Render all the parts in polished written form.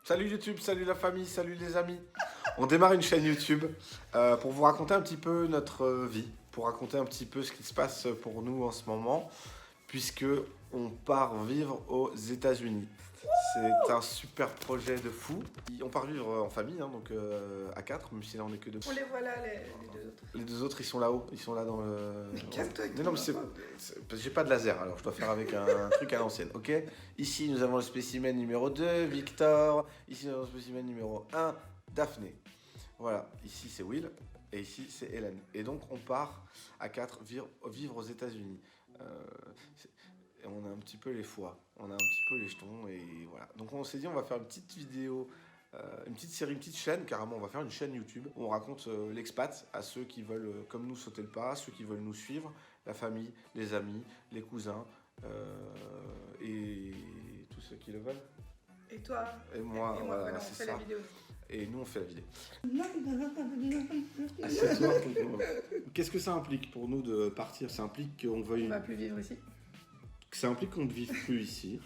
Salut YouTube, salut la famille, salut les amis. On démarre une chaîne YouTube pour vous raconter un petit peu notre vie, pour raconter un petit peu ce qui se passe pour nous en ce moment, puisque on part vivre aux États-Unis. C'est un super projet de fou. On part vivre en famille, hein, donc à 4, même si là on est que deux. On les voit là, les deux autres. Les deux autres, ils sont là-haut, ils sont là dans le... Mais calme-toi avec Mais ton non, mais enfant. j'ai pas de laser, alors je dois faire avec un truc à l'ancienne, ok? Ici, nous avons le spécimen numéro 2, Victor. Ici, nous avons le spécimen numéro 1, Daphné. Voilà, ici c'est Will, et ici c'est Hélène. Et donc, on part à 4 vivre aux États-Unis. Et on a un petit peu les foies, on a un petit peu les jetons, et voilà. Donc, on s'est dit, on va faire une petite vidéo. Une petite série, une petite chaîne, carrément, on va faire une chaîne YouTube où on raconte l'expat à ceux qui veulent, comme nous, sauter le pas, ceux qui veulent nous suivre, la famille, les amis, les cousins et tous ceux qui le veulent. Et toi Et moi, voilà, on c'est fait ça. la vidéo. Et nous, on fait la vidéo. Assieds-toi. Qu'est-ce que ça implique pour nous de partir? Ça implique qu'on veuille. On va plus vivre ici. Ça implique qu'on ne vive plus ici.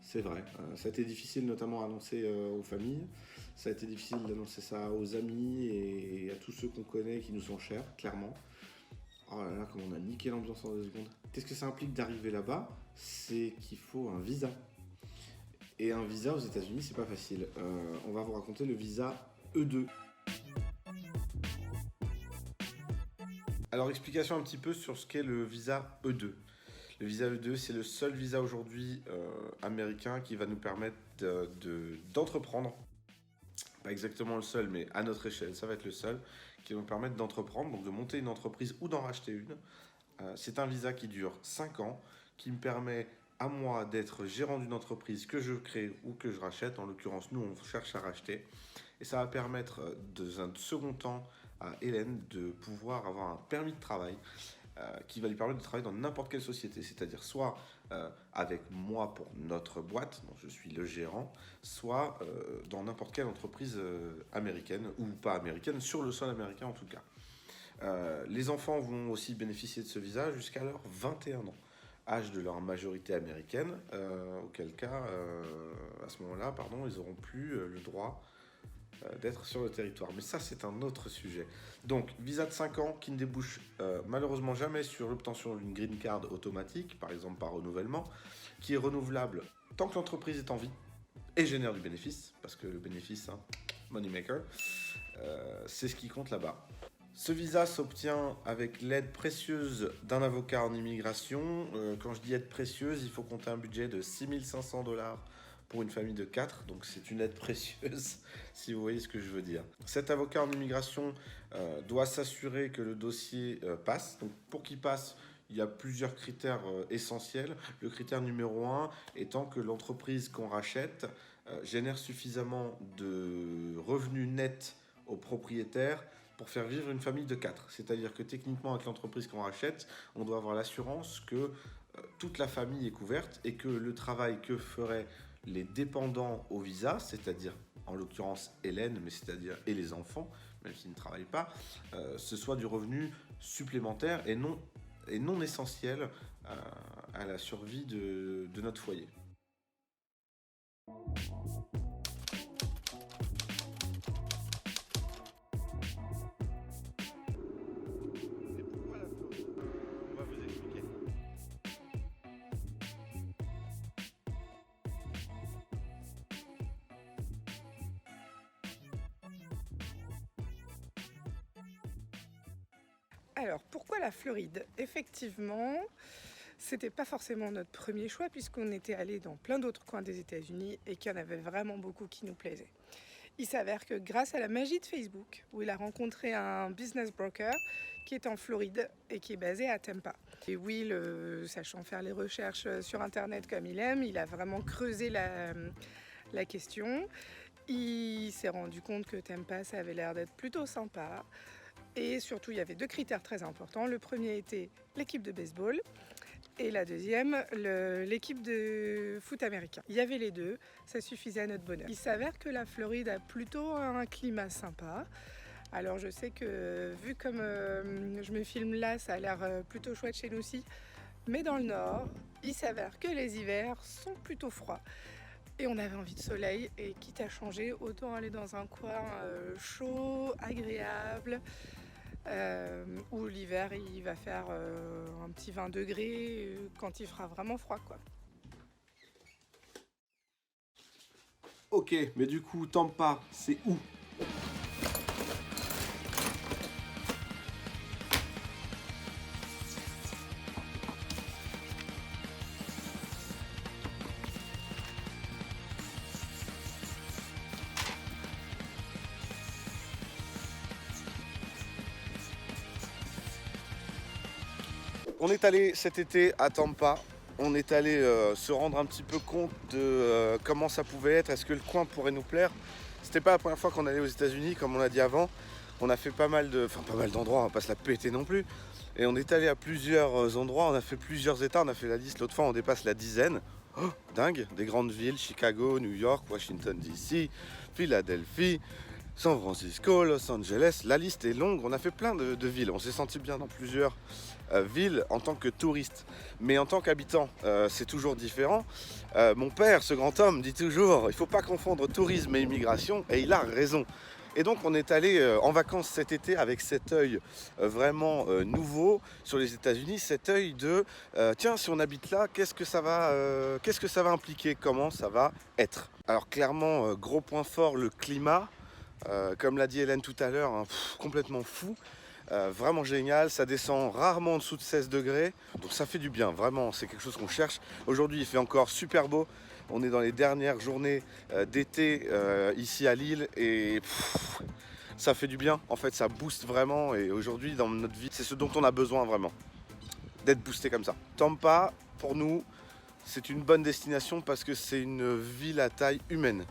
C'est vrai. Ça a été difficile notamment à annoncer aux familles. Ça a été difficile d'annoncer ça aux amis et à tous ceux qu'on connaît qui nous sont chers, clairement. Oh là là, comme on a niqué l'ambiance en 2 secondes. Qu'est-ce que ça implique d'arriver là-bas? C'est qu'il faut un visa. Et un visa aux États-Unis, c'est pas facile. On va vous raconter le visa E2. Alors, explication un petit peu sur ce qu'est le visa E2. Le visa E2, c'est le seul visa aujourd'hui américain qui va nous permettre d'entreprendre. Pas exactement le seul, mais à notre échelle, ça va être le seul qui va nous permettre d'entreprendre, donc de monter une entreprise ou d'en racheter une. C'est un visa qui dure 5 ans, qui me permet à moi d'être gérant d'une entreprise que je crée ou que je rachète. En l'occurrence, nous, on cherche à racheter. Et ça va permettre, dans un second temps, à Hélène de pouvoir avoir un permis de travail qui va lui permettre de travailler dans n'importe quelle société, c'est-à-dire soit avec moi pour notre boîte, dont je suis le gérant, soit dans n'importe quelle entreprise américaine ou pas américaine, sur le sol américain en tout cas. Les enfants vont aussi bénéficier de ce visa jusqu'à leurs 21 ans, âge de leur majorité américaine, auquel cas, à ce moment-là, pardon, ils n'auront plus le droit d'être sur le territoire. Mais ça, c'est un autre sujet. Donc, visa de 5 ans qui ne débouche malheureusement jamais sur l'obtention d'une green card automatique, par exemple par renouvellement, qui est renouvelable tant que l'entreprise est en vie et génère du bénéfice, parce que le bénéfice, hein, money maker, c'est ce qui compte là-bas. Ce visa s'obtient avec l'aide précieuse d'un avocat en immigration. Quand je dis aide précieuse, il faut compter un budget de 6 500 $ pour une famille de 4, donc c'est une aide précieuse, si vous voyez ce que je veux dire. Cet avocat en immigration doit s'assurer que le dossier passe. Donc pour qu'il passe, il y a plusieurs critères essentiels. Le critère numéro 1 étant que l'entreprise qu'on rachète génère suffisamment de revenus nets aux propriétaires pour faire vivre une famille de 4. C'est-à-dire que techniquement, avec l'entreprise qu'on rachète, on doit avoir l'assurance que toute la famille est couverte et que le travail que ferait les dépendants au visa, c'est-à-dire en l'occurrence Hélène, mais c'est-à-dire et les enfants, même s'ils ne travaillent pas, ce soit du revenu supplémentaire et non essentiel à la survie de notre foyer. Et pourquoi la Floride? On va vous expliquer. Alors, pourquoi la Floride? Effectivement, c'était pas forcément notre premier choix puisqu'on était allé dans plein d'autres coins des États-Unis et qu'il y en avait vraiment beaucoup qui nous plaisaient. Il s'avère que grâce à la magie de Facebook, où il a rencontré un business broker qui est en Floride et qui est basé à Tampa. Et Will, sachant faire les recherches sur Internet comme il aime, il a vraiment creusé la question. Il s'est rendu compte que Tampa, ça avait l'air d'être plutôt sympa. Et surtout, il y avait 2 critères très importants. Le premier était l'équipe de baseball et la deuxième, l'équipe de foot américain. Il y avait les deux, ça suffisait à notre bonheur. Il s'avère que la Floride a plutôt un climat sympa. Alors je sais que vu comme je me filme là, ça a l'air plutôt chouette chez nous aussi. Mais dans le nord, il s'avère que les hivers sont plutôt froids. Et on avait envie de soleil, et quitte à changer, autant aller dans un coin chaud, agréable, où l'hiver il va faire un petit 20 degrés quand il fera vraiment froid, quoi. Ok, mais du coup, Tampa, c'est où? On est allé cet été à Tampa. On est allé se rendre un petit peu compte de comment ça pouvait être. Est-ce que le coin pourrait nous plaire? C'était pas la première fois qu'on allait aux États-Unis, comme on l'a dit avant. On a fait pas mal d'endroits, on va pas se la péter non plus. Et on est allé à plusieurs endroits, on a fait plusieurs états, on a fait la liste. L'autre fois, on dépasse la dizaine. Oh, dingue, des grandes villes, Chicago, New York, Washington DC, Philadelphie, San Francisco, Los Angeles. La liste est longue, on a fait plein de villes. On s'est senti bien dans plusieurs villes en tant que touriste. Mais en tant qu'habitant, c'est toujours différent. Mon père, ce grand homme, dit toujours, il ne faut pas confondre tourisme et immigration, et il a raison. Et donc on est allé en vacances cet été avec cet œil vraiment nouveau sur les États-Unis, cet œil de tiens, si on habite là, qu'est-ce que ça va impliquer, comment ça va être. Alors clairement, gros point fort, le climat. Comme l'a dit Hélène tout à l'heure, hein, complètement fou. Vraiment génial, ça descend rarement en dessous de 16 degrés, donc ça fait du bien, vraiment, c'est quelque chose qu'on cherche. Aujourd'hui il fait encore super beau, on est dans les dernières journées d'été ici à Lille et ça fait du bien, en fait ça booste vraiment et aujourd'hui dans notre vie c'est ce dont on a besoin vraiment, d'être boosté comme ça. Tampa, pour nous, c'est une bonne destination parce que c'est une ville à taille humaine.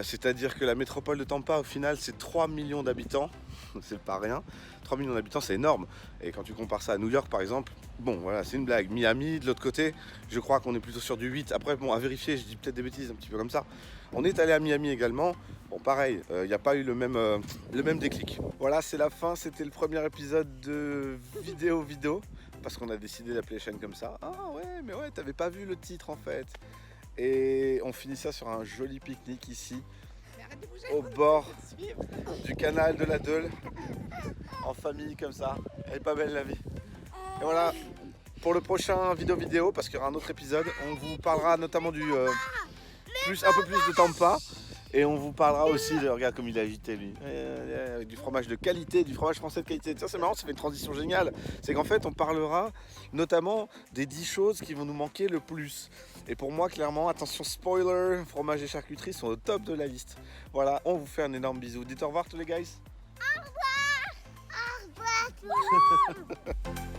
C'est-à-dire que la métropole de Tampa, au final, c'est 3 millions d'habitants. C'est pas rien. 3 millions d'habitants, c'est énorme. Et quand tu compares ça à New York, par exemple, bon, voilà, c'est une blague. Miami, de l'autre côté, je crois qu'on est plutôt sur du 8. Après, bon, à vérifier, je dis peut-être des bêtises, un petit peu comme ça. On est allé à Miami également. Bon, pareil, il n'y a pas eu le même déclic. Voilà, c'est la fin. C'était le premier épisode de vidéo. Parce qu'on a décidé d'appeler la chaîne comme ça. Ah ouais, mais ouais, t'avais pas vu le titre en fait. Et on finit ça sur un joli pique-nique ici, au bord du canal de la Deule, en famille comme ça. Elle est pas belle la vie. Et voilà, pour le prochain vidéo, parce qu'il y aura un autre épisode, on vous parlera notamment un peu plus de Tampa. Et on vous parlera aussi de, regarde comme il est agité lui, avec du fromage de qualité, du fromage français de qualité. Tiens, c'est marrant, ça fait une transition géniale. C'est qu'en fait, on parlera notamment des 10 choses qui vont nous manquer le plus. Et pour moi, clairement, attention spoiler, fromage et charcuterie sont au top de la liste. Voilà, on vous fait un énorme bisou. Dites au revoir tous les guys. Au revoir. Au revoir tout le monde.